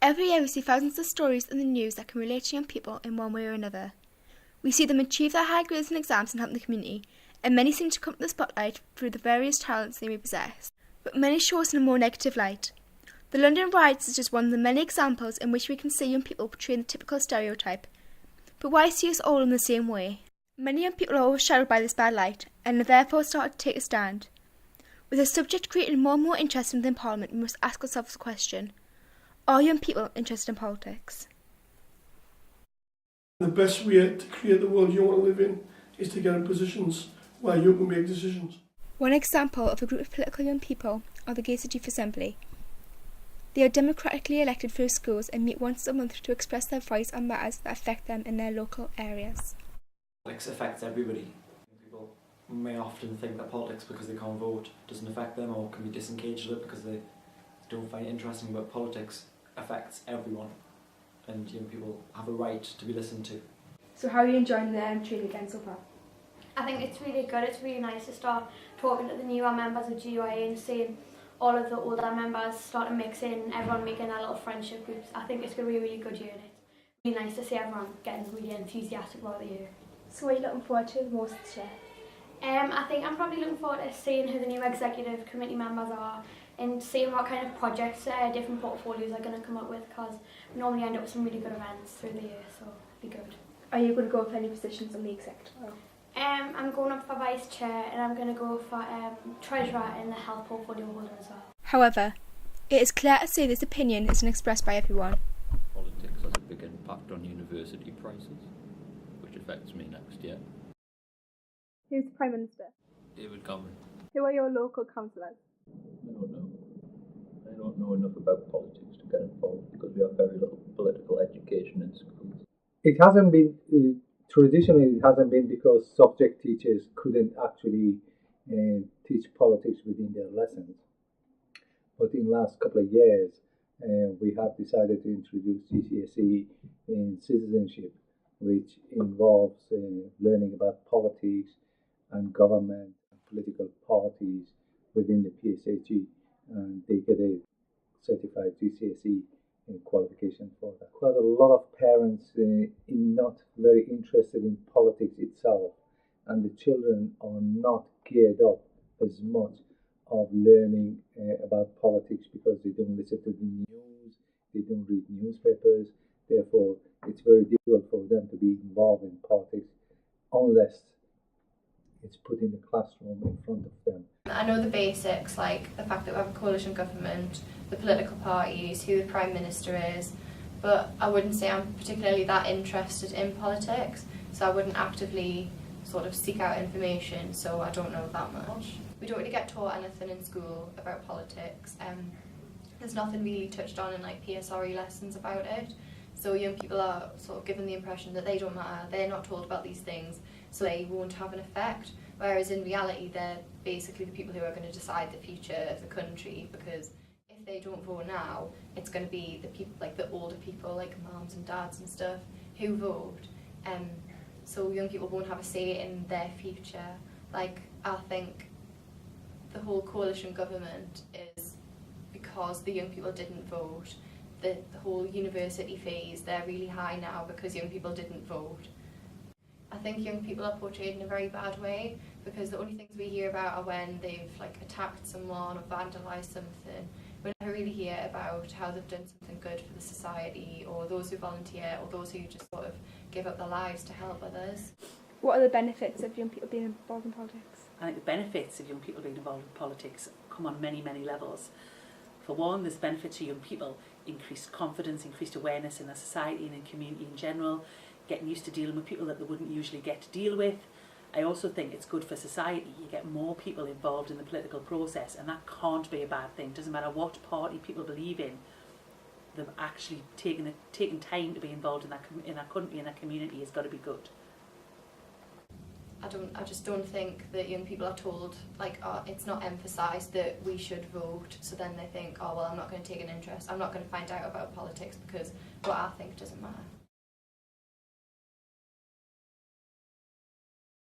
Every year we see thousands of stories in the news that can relate to young people in one way or another. We see them achieve their high grades in exams and help the community, and many seem to come to the spotlight through the various talents they may possess. But many show us in a more negative light. The London riots is just one of the many examples in which we can see young people portraying the typical stereotype. But why see us all in the same way? Many young people are overshadowed by this bad light, and have therefore started to take a stand. With the subject creating more and more interest within Parliament, we must ask ourselves the question: are young people interested in politics? The best way to create the world you want to live in is to get in positions where you can make decisions. One example of a group of political young people are the Gateshead Youth Assembly. They are democratically elected through schools and meet once a month to express their voice on matters that affect them in their local areas. Politics affects everybody. People may often think that politics, because they can't vote, doesn't affect them, or can be disengaged with it because they don't find it interesting, but politics affects everyone, and young people have a right to be listened to. So how are you enjoying the training again so far? I think it's really good. It's really nice to start talking to the newer members of GUA and seeing all of the older members start to mix in, everyone making their little friendship groups. I think it's going to be a really good year, and it's really nice to see everyone getting really enthusiastic about the year. So what are you looking forward to the most this year? I think I'm probably looking forward to seeing who the new executive committee members are and seeing what kind of projects different portfolios are going to come up with, because we normally end up with some really good events through the year, so it'll be good. Are you going to go for any positions on the exec? I'm going up for vice chair, and I'm going to go for treasurer and the health portfolio holder as well. However, it is clear to say this opinion isn't expressed by everyone. Politics has a big impact on university prices, which affects me next year. Who's the Prime Minister? David Cameron. Who are your local councillors? I don't know enough about politics to get involved because we have very little political education in schools. It hasn't been, traditionally it hasn't been because subject teachers couldn't actually teach politics within their lessons. But in the last couple of years, we have decided to introduce GCSE in citizenship, which involves learning about politics and government and political parties within the PSHE, and they get a certified GCSE qualification for that. Quite a lot of parents not very interested in politics itself, and the children are not geared up as much of learning about politics because they don't listen to the news, they don't read newspapers. Therefore, it's very difficult for them to be involved in politics unless it's put in the classroom in front of them. I know the basics, like the fact that we have a coalition government, the political parties, who the Prime Minister is, but I wouldn't say I'm particularly that interested in politics, so I wouldn't actively sort of seek out information, so I don't know that much. We don't really get taught anything in school about politics. There's nothing really touched on in like PSRE lessons about it, so young people are sort of given the impression that they don't matter, they're not told about these things, so they won't have an effect, whereas in reality they're basically the people who are going to decide the future of the country, because if they don't vote now, it's going to be the people, like the older people, like mums and dads and stuff, who vote. So young people won't have a say in their future. Like, I think the whole coalition government is because the young people didn't vote. The whole university fees, they're really high now because young people didn't vote. I think young people are portrayed in a very bad way because the only things we hear about are when they've like attacked someone or vandalised something. We never really hear about how they've done something good for the society, or those who volunteer, or those who just sort of give up their lives to help others. What are the benefits of young people being involved in politics? I think the benefits of young people being involved in politics come on many, many levels. For one, there's benefits to young people: increased confidence, increased awareness in the society and in community in general, getting used to dealing with people that they wouldn't usually get to deal with. I also think it's good for society. You get more people involved in the political process, and that can't be a bad thing. Doesn't matter what party people believe in, them actually taking time to be involved in that country and that community has got to be good. I just don't think that young people are told, like, it's not emphasised that we should vote, so then they think, oh well, I'm not going to take an interest, I'm not going to find out about politics because what I think doesn't matter.